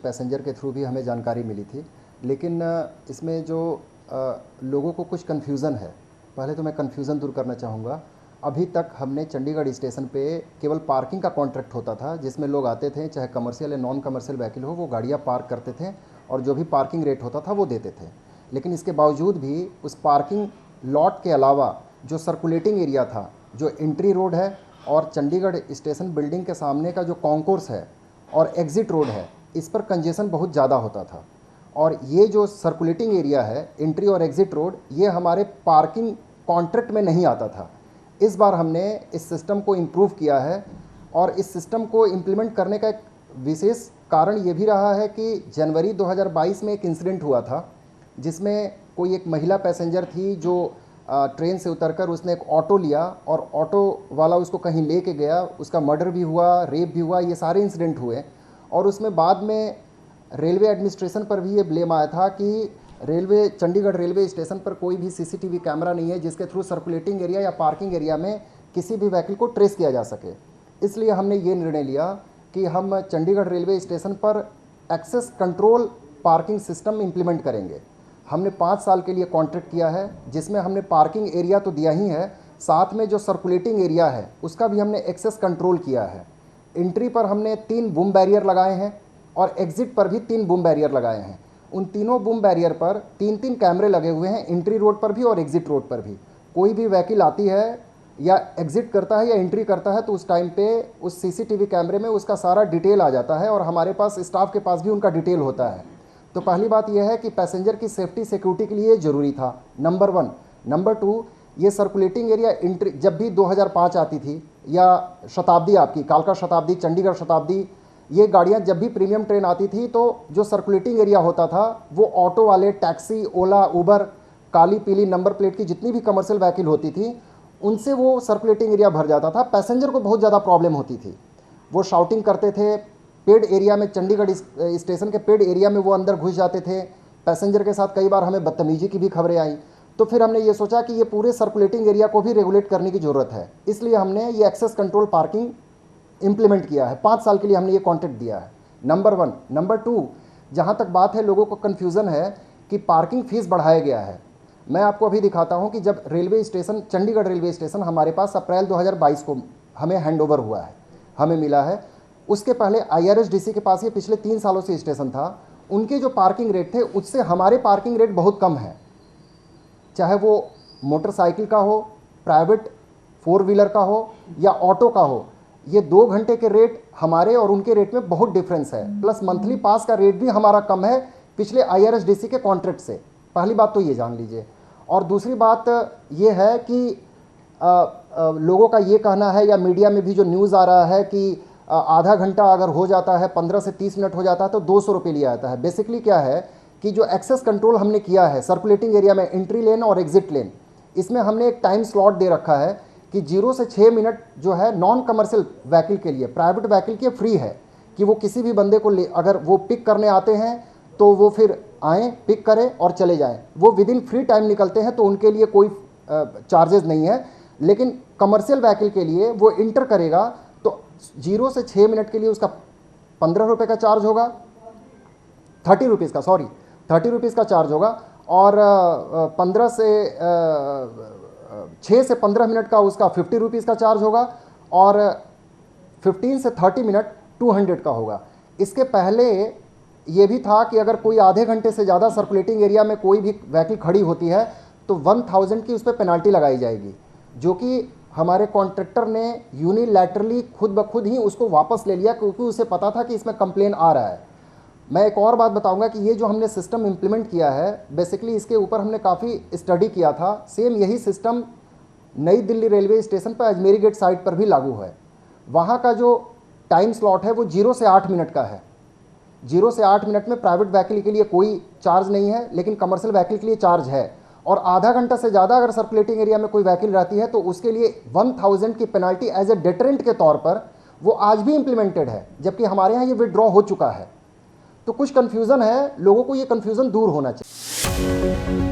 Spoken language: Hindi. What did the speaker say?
पैसेंजर के थ्रू भी हमें जानकारी मिली थी, लेकिन इसमें जो लोगों को कुछ कन्फ्यूज़न है, पहले तो मैं कन्फ्यूज़न दूर करना चाहूँगा। अभी तक हमने चंडीगढ़ स्टेशन पे केवल पार्किंग का कॉन्ट्रैक्ट होता था, जिसमें लोग आते थे, चाहे कमर्शियल या नॉन कमर्शियल व्हीकल हो, वो गाड़ियाँ पार्क करते थे और जो भी पार्किंग रेट होता था वो देते थे। लेकिन इसके बावजूद भी उस पार्किंग लॉट के अलावा जो सर्कुलेटिंग एरिया था, जो एंट्री रोड है और चंडीगढ़ स्टेशन बिल्डिंग के सामने का जो कॉन्कोर्स है और एग्ज़िट रोड है, इस पर कंजेशन बहुत ज़्यादा होता था। और ये जो सर्कुलेटिंग एरिया है, एंट्री और एग्ज़िट रोड, ये हमारे पार्किंग कॉन्ट्रैक्ट में नहीं आता था। इस बार हमने इस सिस्टम को इम्प्रूव किया है और इस सिस्टम को इम्प्लीमेंट करने का एक विशेष कारण ये भी रहा है कि जनवरी 2022 में एक इंसिडेंट हुआ था, जिसमें कोई एक महिला पैसेंजर थी जो ट्रेन से उतरकर उसने एक ऑटो लिया और ऑटो वाला उसको कहीं लेके गया, उसका मर्डर भी हुआ, रेप भी हुआ, ये सारे इंसिडेंट हुए। और उसमें बाद में रेलवे एडमिनिस्ट्रेशन पर भी ये ब्लेम आया था कि चंडीगढ़ रेलवे स्टेशन पर कोई भी सीसीटीवी कैमरा नहीं है जिसके थ्रू सर्कुलेटिंग एरिया या पार्किंग एरिया में किसी भी व्हीकल को ट्रेस किया जा सके। इसलिए हमने ये निर्णय लिया कि हम चंडीगढ़ रेलवे स्टेशन पर access control parking system implement करेंगे। हमने 5 साल के लिए कॉन्ट्रैक्ट किया है, जिसमें हमने पार्किंग एरिया तो दिया ही है, साथ में जो सर्कुलेटिंग एरिया है उसका भी हमने एक्सेस कंट्रोल किया है। एंट्री पर हमने 3 बूम बैरियर लगाए हैं और एग्ज़िट पर भी 3 बूम बैरियर लगाए हैं। उन तीनों बूम बैरियर पर 3-3 कैमरे लगे हुए हैं, एंट्री रोड पर भी और एग्ज़िट रोड पर भी। कोई भी व्हीकल आती है या एग्ज़िट करता है या एंट्री करता है तो उस टाइम पे उस सीसीटीवी कैमरे में उसका सारा डिटेल आ जाता है और हमारे पास स्टाफ के पास भी उनका डिटेल होता है। तो पहली बात यह है कि पैसेंजर की सेफ्टी सिक्योरिटी के लिए ज़रूरी था, नंबर 1। नंबर 2, ये सर्कुलेटिंग एरिया एंट्री जब भी 2005 आती थी या शताब्दी, आपकी कालका शताब्दी, चंडीगढ़ शताब्दी, ये गाड़ियाँ जब भी प्रीमियम ट्रेन आती थी तो जो सर्कुलेटिंग एरिया होता था वो ऑटो वाले, टैक्सी, ओला, उबर, काली पीली नंबर प्लेट की जितनी भी कमर्शियल व्हीकल होती थी उनसे वो सर्कुलेटिंग एरिया भर जाता था। पैसेंजर को बहुत ज़्यादा प्रॉब्लम होती थी, वो शाउटिंग करते थे, पेड एरिया में, चंडीगढ़ स्टेशन के पेड एरिया में वो अंदर घुस जाते थे। पैसेंजर के साथ कई बार हमें बदतमीजी की भी खबरें आई। तो फिर हमने ये सोचा कि ये पूरे सर्कुलेटिंग एरिया को भी रेगुलेट करने की ज़रूरत है, इसलिए हमने ये एक्सेस कंट्रोल पार्किंग इम्प्लीमेंट किया है। 5 साल के लिए हमने ये कॉन्ट्रैक्ट दिया है, नंबर 1। नंबर 2, जहाँ तक बात है, लोगों को कन्फ्यूज़न है कि पार्किंग फ़ीस बढ़ाया गया है। मैं आपको अभी दिखाता हूँ कि जब railway station, Chandigarh railway station हमारे पास अप्रैल 2022 को हमें हैंडओवर हुआ है, हमें मिला है। उसके पहले IRSDC के पास ये पिछले 3 सालों से स्टेशन था। उनके जो पार्किंग रेट थे उससे हमारे पार्किंग रेट बहुत कम है, चाहे वो मोटरसाइकिल का हो, प्राइवेट 4 व्हीलर का हो या ऑटो का हो। ये 2 घंटे के रेट हमारे और उनके रेट में बहुत डिफरेंस है, प्लस मंथली पास का रेट भी हमारा कम है पिछले IRSDC के कॉन्ट्रैक्ट से। पहली बात तो ये जान लीजिए। और दूसरी बात ये है कि लोगों का ये कहना है या मीडिया में भी जो न्यूज़ आ रहा है कि आधा घंटा अगर हो जाता है, 15 से 30 मिनट हो जाता है तो 200 रुपये लिया जाता है। बेसिकली क्या है कि जो एक्सेस कंट्रोल हमने किया है सर्कुलेटिंग एरिया में, एंट्री लेन और एग्जिट लेन, इसमें हमने एक टाइम स्लॉट दे रखा है कि 0 से 6 मिनट जो है नॉन कमर्शियल व्हीकल के लिए, प्राइवेट व्हीकल के फ्री है कि वो किसी भी बंदे को अगर वो पिक करने आते हैं तो वो फिर आएँ, पिक करें और चले जाएं। वो विद इन फ्री टाइम निकलते हैं तो उनके लिए कोई चार्जेस नहीं है। लेकिन कमर्शियल व्हीकल के लिए वो इंटर करेगा तो 0 से 6 मिनट के लिए उसका 15 रुपये का चार्ज होगा, 30 रुपीज़ का, सॉरी 30 रुपीज़ का चार्ज होगा। और 6 से 15 मिनट का उसका 50 रुपीज़ का चार्ज होगा और 15 से 30 मिनट 200 का होगा। इसके पहले ये भी था कि अगर कोई आधे घंटे से ज़्यादा सर्कुलेटिंग एरिया में कोई भी व्हीकल खड़ी होती है तो 1000 की उस पर पेनाल्टी लगाई जाएगी, जो कि हमारे कॉन्ट्रैक्टर ने यूनिलैटरली खुद ब खुद ही उसको वापस ले लिया क्योंकि उसे पता था कि इसमें कंप्लेन आ रहा है। मैं एक और बात बताऊंगा कि ये जो हमने सिस्टम इम्प्लीमेंट किया है, बेसिकली इसके ऊपर हमने काफ़ी स्टडी किया था। सेम यही सिस्टम नई दिल्ली रेलवे स्टेशन पर अजमेरी गेट साइड पर भी लागू है। वहाँ का जो टाइम स्लॉट है वो 0 से 8 मिनट का है। 0 से 8 मिनट में प्राइवेट व्हीकल के लिए कोई चार्ज नहीं है, लेकिन कमर्शियल व्हीकल के लिए चार्ज है। और आधा घंटा से ज़्यादा अगर सर्कुलेटिंग एरिया में कोई व्हीकल रहती है तो उसके लिए 1000 की पेनाल्टी एज ए डेटरेंट के तौर पर वो आज भी इम्प्लीमेंटेड है, जबकि हमारे यहाँ ये विड्रॉ हो चुका है। तो कुछ कन्फ्यूज़न है, लोगों को ये कन्फ्यूज़न दूर होना चाहिए।